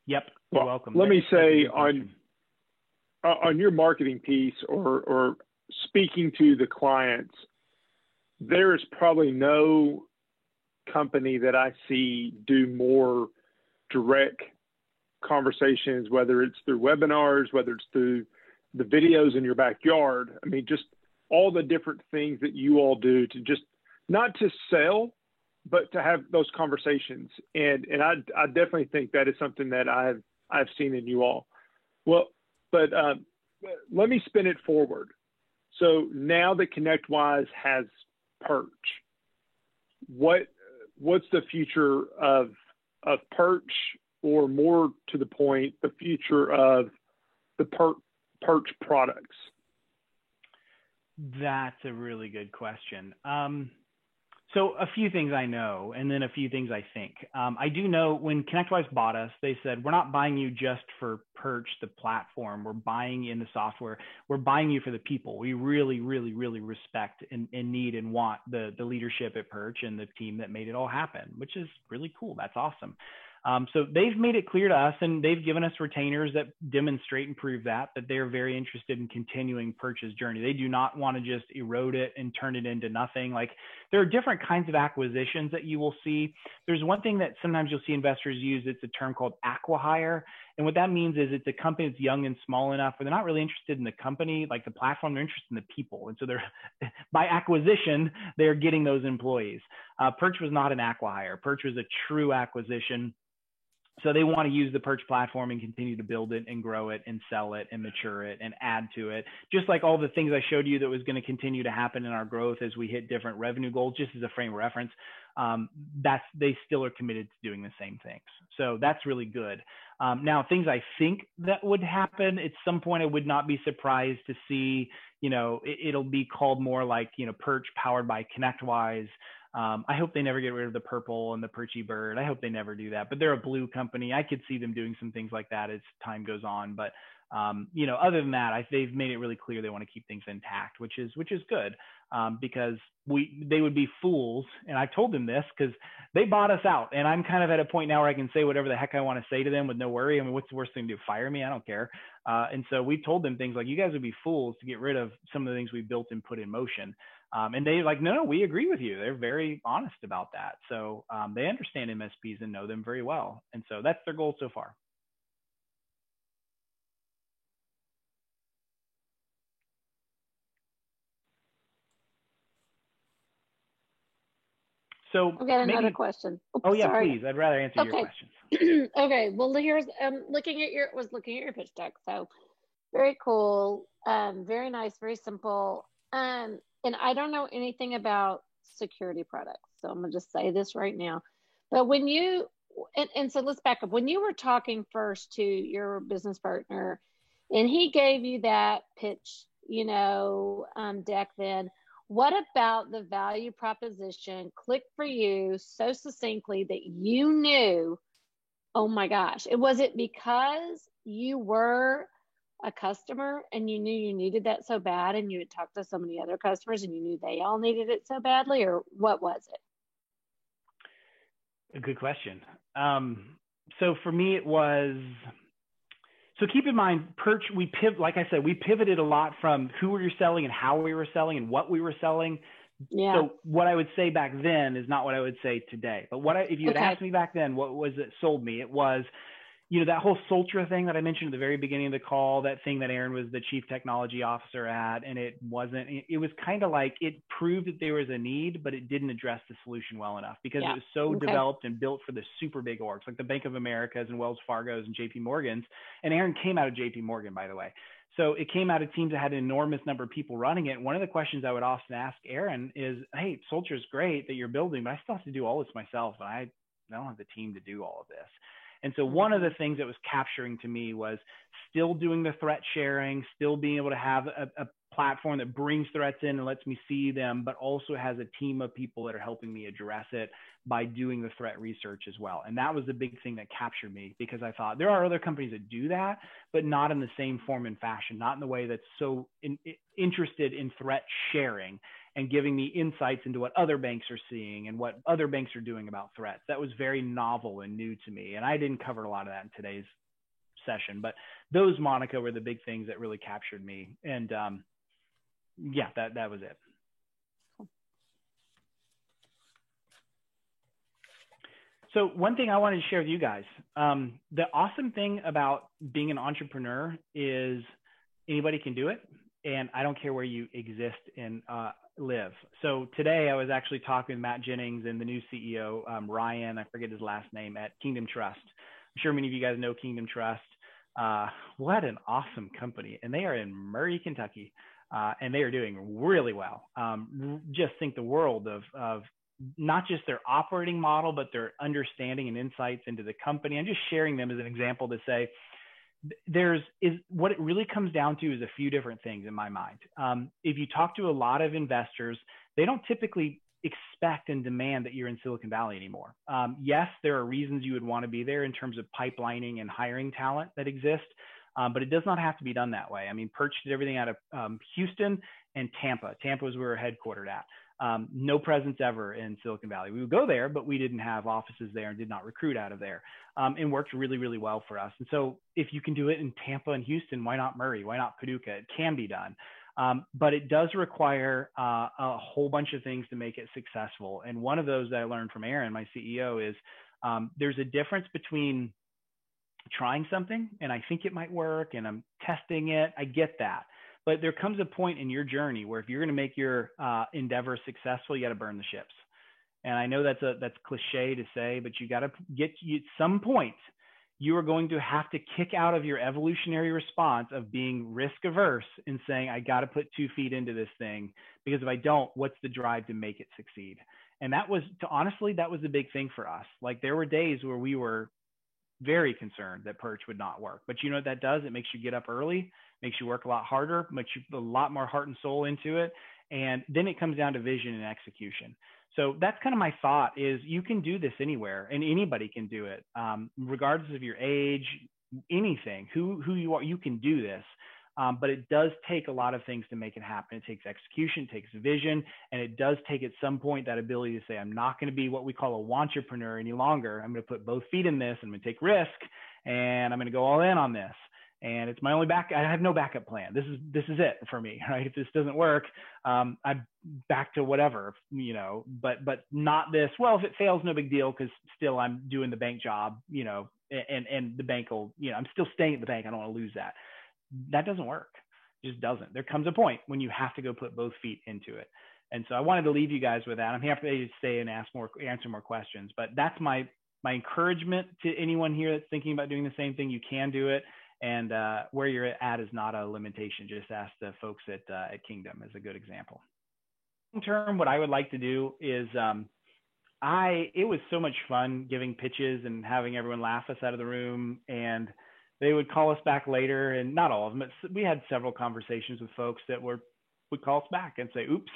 Speaker 2: Yep. You're welcome.
Speaker 1: Let me say on your marketing piece or speaking to the clients, there is probably no company that I see do more direct conversations, whether it's through webinars, whether it's through the videos in your backyard. I mean, just all the different things that you all do to just not to sell, but to have those conversations. And I definitely think that is something that I've seen in you all. Well, but let me spin it forward. So now that ConnectWise has Perch, what's the future of Perch, or more to the point, the future of the Perch products?
Speaker 2: That's a really good question. So a few things I know, and then a few things I think. I do know when ConnectWise bought us, they said, we're not buying you just for Perch, the platform. We're buying in the software. We're buying you for the people. We really, really, really respect and need and want the leadership at Perch and the team that made it all happen, which is really cool. That's awesome. So they've made it clear to us, and they've given us retainers that demonstrate and prove that they're very interested in continuing Perch's journey. They do not want to just erode it and turn it into nothing. Like, there are different kinds of acquisitions that you will see. There's one thing that sometimes you'll see investors use. It's a term called acqui-hire. And what that means is it's a company that's young and small enough where they're not really interested in the company, like the platform, they're interested in the people. And so they're, by acquisition, they're getting those employees. Perch was not an acqui-hire. Perch was a true acquisition. So they want to use the Perch platform and continue to build it and grow it and sell it and mature it and add to it. Just like all the things I showed you that was going to continue to happen in our growth as we hit different revenue goals, just as a frame of reference, they still are committed to doing the same things. So that's really good. Now, things I think that would happen at some point, I would not be surprised to see, it'll be called more like, Perch powered by ConnectWise. I hope they never get rid of the purple and the perchy bird. I hope they never do that, but they're a blue company. I could see them doing some things like that as time goes on. But, other than that, they've made it really clear they want to keep things intact, which is good, because they would be fools. And I told them this because they bought us out, and I'm kind of at a point now where I can say whatever the heck I want to say to them with no worry. I mean, what's the worst thing to do? Fire me? I don't care. And so we told them things like, you guys would be fools to get rid of some of the things we built and put in motion. And they like, no, we agree with you. They're very honest about that. So they understand MSPs and know them very well. And so that's their goal so far. So
Speaker 5: I've got another question. Oops,
Speaker 2: oh yeah,
Speaker 5: sorry.
Speaker 2: please. I'd rather answer your questions.
Speaker 5: Okay. Well, here's looking at your pitch deck. So very cool. Very nice. Very simple. And I don't know anything about security products, so I'm gonna just say this right now. But when you and so let's back up. When you were talking first to your business partner and he gave you that pitch, deck, then what about the value proposition clicked for you so succinctly that you knew, oh my gosh, was it because you were a customer and you knew you needed that so bad and you had talked to so many other customers and you knew they all needed it so badly, or what was it?
Speaker 2: A good question. So for me, it was, so keep in mind, Perch, like I said, we pivoted a lot from who we were selling and how we were selling and what we were selling.
Speaker 5: Yeah.
Speaker 2: So what I would say back then is not what I would say today. But if you had asked me back then, what was it sold me? It was, that whole Soltra thing that I mentioned at the very beginning of the call, that thing that Aaron was the chief technology officer at, and it was kind of like it proved that there was a need, but it didn't address the solution well enough because it was so developed and built for the super big orgs, like the Bank of Americas and Wells Fargo's and JP Morgan's. And Aaron came out of JP Morgan, by the way. So it came out of teams that had an enormous number of people running it. One of the questions I would often ask Aaron is, hey, Soltra is great that you're building, but I still have to do all this myself. And I don't have the team to do all of this. And so one of the things that was capturing to me was still doing the threat sharing, still being able to have a platform that brings threats in and lets me see them, but also has a team of people that are helping me address it by doing the threat research as well. And that was the big thing that captured me, because I thought there are other companies that do that, but not in the same form and fashion, not in the way that's so interested in threat sharing and giving me insights into what other banks are seeing and what other banks are doing about threats. That was very novel and new to me. And I didn't cover a lot of that in today's session, but those, Monica, were the big things that really captured me. And that was it. So one thing I wanted to share with you guys, the awesome thing about being an entrepreneur is anybody can do it. And I don't care where you exist and live. So today I was actually talking with Matt Jennings and the new CEO, Ryan, I forget his last name, at Kingdom Trust. I'm sure many of you guys know Kingdom Trust. What an awesome company. And they are in Murray, Kentucky. And they are doing really well. Just think the world of not just their operating model, but their understanding and insights into the company. I'm just sharing them as an example to say, what it really comes down to is a few different things in my mind. If you talk to a lot of investors, they don't typically expect and demand that you're in Silicon Valley anymore. Yes, there are reasons you would want to be there in terms of pipelining and hiring talent that exist, but it does not have to be done that way. I mean, Perch did everything out of Houston and Tampa. Tampa is where we're headquartered at. No presence ever in Silicon Valley. We would go there, but we didn't have offices there and did not recruit out of there. And worked really, really well for us. And so if you can do it in Tampa and Houston, why not Murray? Why not Paducah? It can be done. But it does require a whole bunch of things to make it successful. And one of those that I learned from Aaron, my CEO, is there's a difference between trying something and I think it might work and I'm testing it. I get that. But there comes a point in your journey where if you're going to make your endeavor successful, you got to burn the ships. And I know that's cliche to say, but you got to at some point, you are going to have to kick out of your evolutionary response of being risk averse and saying, I got to put 2 feet into this thing, because if I don't, what's the drive to make it succeed? And honestly, that was the big thing for us. Like, there were days where we were very concerned that Perch would not work. But you know what that does? It makes you get up early, makes you work a lot harder, makes you put a lot more heart and soul into it. And then it comes down to vision and execution. So that's kind of my thought, is you can do this anywhere and anybody can do it, regardless of your age, anything, who you are, you can do this. But it does take a lot of things to make it happen. It takes execution, it takes vision, and it does take at some point that ability to say, I'm not going to be what we call a wantrepreneur any longer. I'm going to put both feet in this. I'm going to take risk, and I'm going to go all in on this. And it's my only I have no backup plan. This is it for me, right? If this doesn't work, I'm back to whatever, but not this. Well, if it fails, no big deal, because still I'm doing the bank job, and the bank will, I'm still staying at the bank. I don't want to lose that. That doesn't work. It just doesn't. There comes a point when you have to go put both feet into it. And so I wanted to leave you guys with that. I'm happy to stay and answer more questions, but that's my encouragement to anyone here that's thinking about doing the same thing. You can do it. And where you're at is not a limitation. Just ask the folks at Kingdom as a good example. Long term, what I would like to do is it was so much fun giving pitches and having everyone laugh us out of the room, and they would call us back later, and not all of them, but we had several conversations with folks that would call us back and say, oops.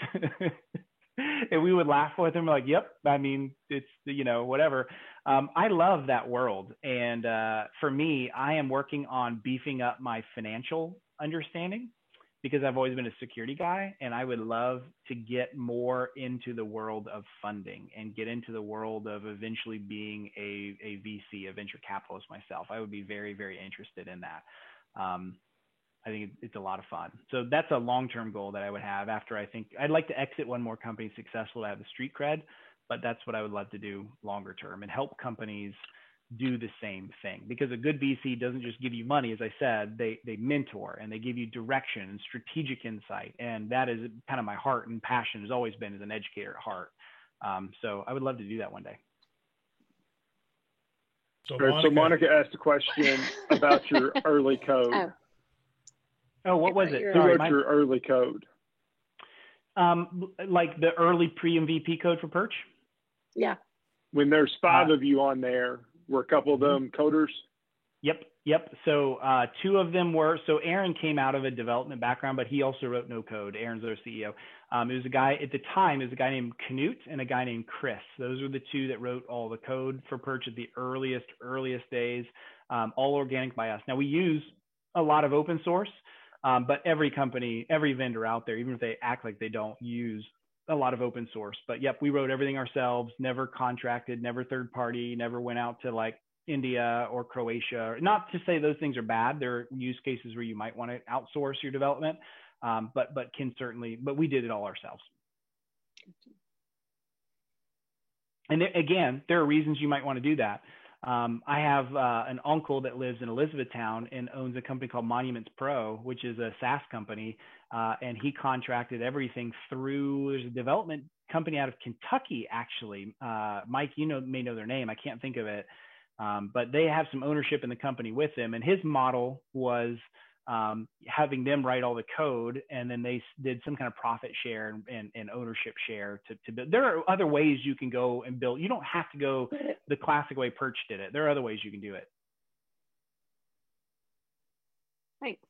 Speaker 2: And we would laugh with them like, yep, I mean, it's, whatever. I love that world. And for me, I am working on beefing up my financial understanding, because I've always been a security guy, and I would love to get more into the world of funding and get into the world of eventually being a VC, a venture capitalist myself. I would be very, very interested in that. I think it's a lot of fun. So that's a long-term goal that I would have after. I think I'd like to exit one more company successful to have the street cred, but that's what I would love to do longer term, and help companies do the same thing. Because a good VC doesn't just give you money, as I said, they mentor and they give you direction and strategic insight. And that is kind of my heart and passion, has always been as an educator at heart. So I would love to do that one day.
Speaker 3: So
Speaker 1: Monica asked a question about your early code.
Speaker 2: Oh, what was it?
Speaker 1: Who wrote your early code?
Speaker 2: Like the early pre-MVP code for Perch?
Speaker 5: Yeah.
Speaker 1: When there's 5 of you on there, were a couple of them coders?
Speaker 2: Yep. So 2 of them were, so Aaron came out of a development background, but he also wrote no code. Aaron's our CEO. It was a guy at the time, it was a guy named Knut and a guy named Chris. Those were the 2 that wrote all the code for Perch at the earliest days, all organic by us. Now we use a lot of open source, but every company, every vendor out there, even if they act like they don't, use a lot of open source. But yep, we wrote everything ourselves, never contracted, never third party, never went out to like India or Croatia. Not to say those things are bad. There are use cases where you might want to outsource your development, but we did it all ourselves. And again, there are reasons you might want to do that. I have an uncle that lives in Elizabethtown and owns a company called Monuments Pro, which is a SaaS company. And he contracted everything through, there's a development company out of Kentucky, actually. Mike, may know their name. I can't think of it. But they have some ownership in the company with them. And his model was having them write all the code, and then they did some kind of profit share and ownership share to build. There are other ways you can go and build. You don't have to go the classic way Perch did it. There are other ways you can do it.
Speaker 5: Thanks.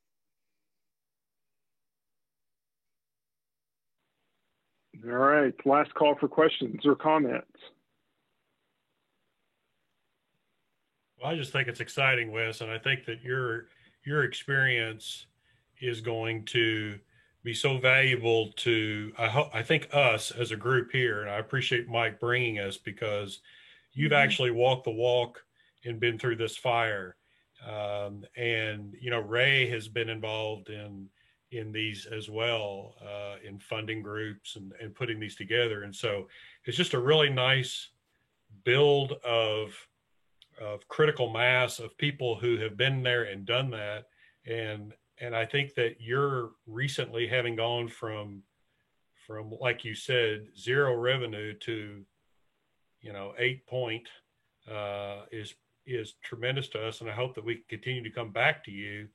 Speaker 1: All right, last call for questions or comments.
Speaker 3: Well, I just think it's exciting, Wes, and I think that your experience is going to be so valuable to, I think, us as a group here. And I appreciate Mike bringing us, because you've actually walked the walk and been through this fire. And, Ray has been involved in these as well, in funding groups and putting these together. And so it's just a really nice build of critical mass of people who have been there and done that. And I think that you're recently having gone from, like you said, 0 revenue to, 8 point, is tremendous to us. And I hope that we can continue to come back to you,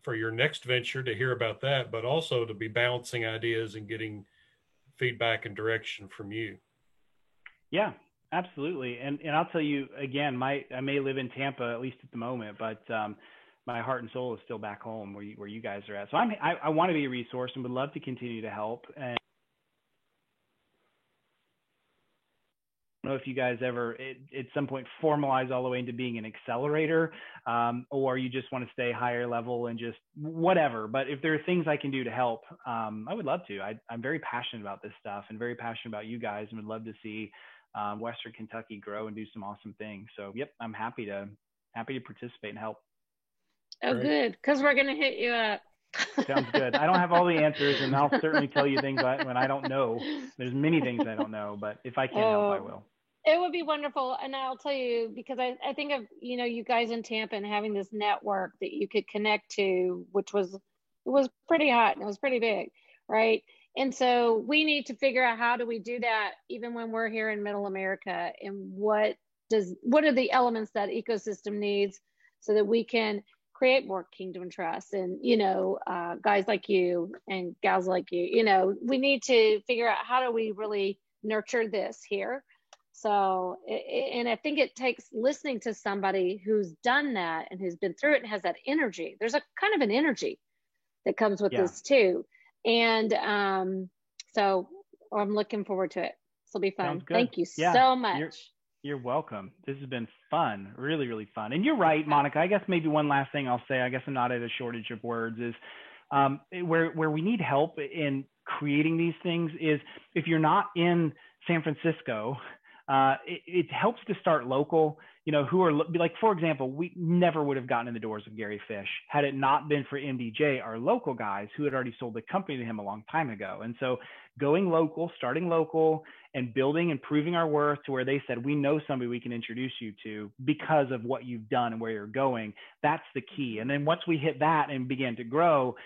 Speaker 3: for your next venture, to hear about that, but also to be bouncing ideas and getting feedback and direction from you.
Speaker 2: Yeah, absolutely. And I'll tell you again, I may live in Tampa, at least at the moment, but my heart and soul is still back home where you guys are at. So I want to be a resource and would love to continue to help. And I don't know if you guys ever at some point formalize all the way into being an accelerator, or you just want to stay higher level and just whatever. But if there are things I can do to help, I would love to. I'm very passionate about this stuff and very passionate about you guys, and would love to see Western Kentucky grow and do some awesome things. So yep, I'm happy to participate and help.
Speaker 5: Oh, great. Good, because we're going to hit you up.
Speaker 2: Sounds good. I don't have all the answers, and I'll certainly tell you things when I don't know. There's many things I don't know, but if I can help, I will.
Speaker 5: It would be wonderful. And I'll tell you, because I think of, you guys in Tampa and having this network that you could connect to, which was pretty hot and it was pretty big, right? And so we need to figure out, how do we do that even when we're here in Middle America, and what are the elements that ecosystem needs so that we can create more Kingdom Trust and, guys like you and gals like you, we need to figure out, how do we really nurture this here. So, and I think it takes listening to somebody who's done that and who's been through it and has that energy. There's a kind of an energy that comes with this too. And so I'm looking forward to it. This will be fun. Thank you so much.
Speaker 2: You're welcome. This has been fun, really, really fun. And you're right, Monica. I guess maybe one last thing I'll say, I guess I'm not at a shortage of words, is where we need help in creating these things is if you're not in San Francisco, it helps to start local, who are like, for example, we never would have gotten in the doors of Gary Fish had it not been for MDJ, our local guys who had already sold the company to him a long time ago. And so going local, starting local, and building and proving our worth to where they said, we know somebody we can introduce you to because of what you've done and where you're going. That's the key. And then once we hit that and began to grow,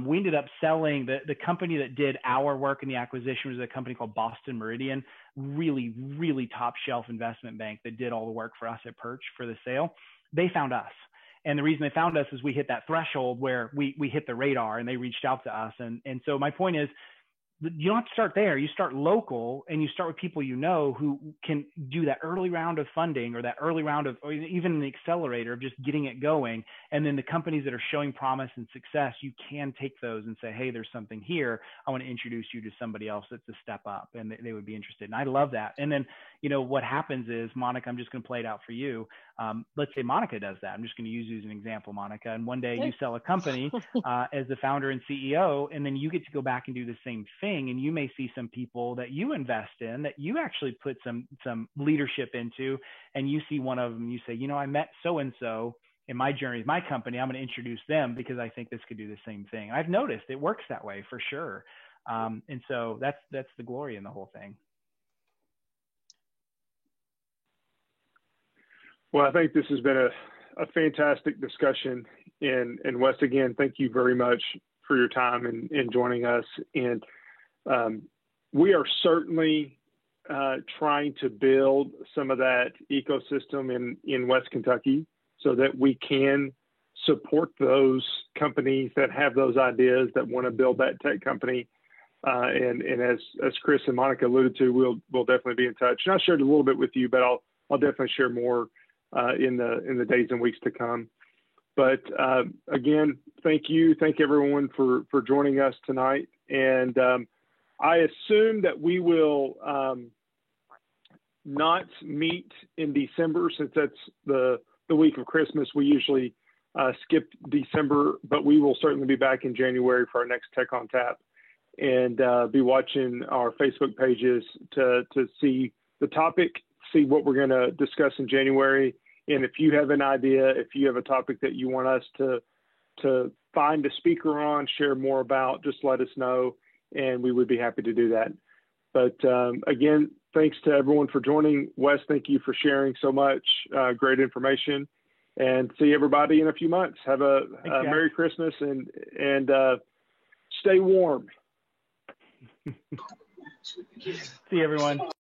Speaker 2: we ended up selling the company that did our work in the acquisition was a company called Boston Meridian, really, really top shelf investment bank that did all the work for us at Perch for the sale. They found us. And the reason they found us is we hit that threshold where we hit the radar and they reached out to us. And so my point is, you don't have to start there. You start local and you start with people who can do that early round of funding or that early round of, or even the accelerator of just getting it going. And then the companies that are showing promise and success, you can take those and say, hey, there's something here. I want to introduce you to somebody else that's a step up and they would be interested. And I love that. And then, what happens is, Monica, I'm just going to play it out for you. Let's say Monica does that. I'm just going to use you as an example, Monica. And one day you sell a company as the founder and CEO, and then you get to go back and do the same thing. And you may see some people that you invest in that you actually put some leadership into, and you see one of them, you say, I met so-and-so in my journey, my company, I'm going to introduce them because I think this could do the same thing. I've noticed it works that way for sure. And so that's the glory in the whole thing.
Speaker 1: Well, I think this has been a fantastic discussion. And Wes, again, thank you very much for your time and joining us. And we are certainly trying to build some of that ecosystem in West Kentucky so that we can support those companies that have those ideas that want to build that tech company. And as Chris and Monica alluded to, we'll definitely be in touch. And I shared a little bit with you, but I'll definitely share more in the days and weeks to come. But again, thank you. Thank everyone for joining us tonight. And I assume that we will not meet in December since that's the week of Christmas. We usually skip December, but we will certainly be back in January for our next Tech on Tap and be watching our Facebook pages to see the topic, see what we're going to discuss in January. And if you have an idea, if you have a topic that you want us to find a speaker on, share more about, just let us know, and we would be happy to do that. But again, thanks to everyone for joining. Wes, thank you for sharing so much great information, and see everybody in a few months. Have a Merry Christmas and stay warm.
Speaker 2: See everyone.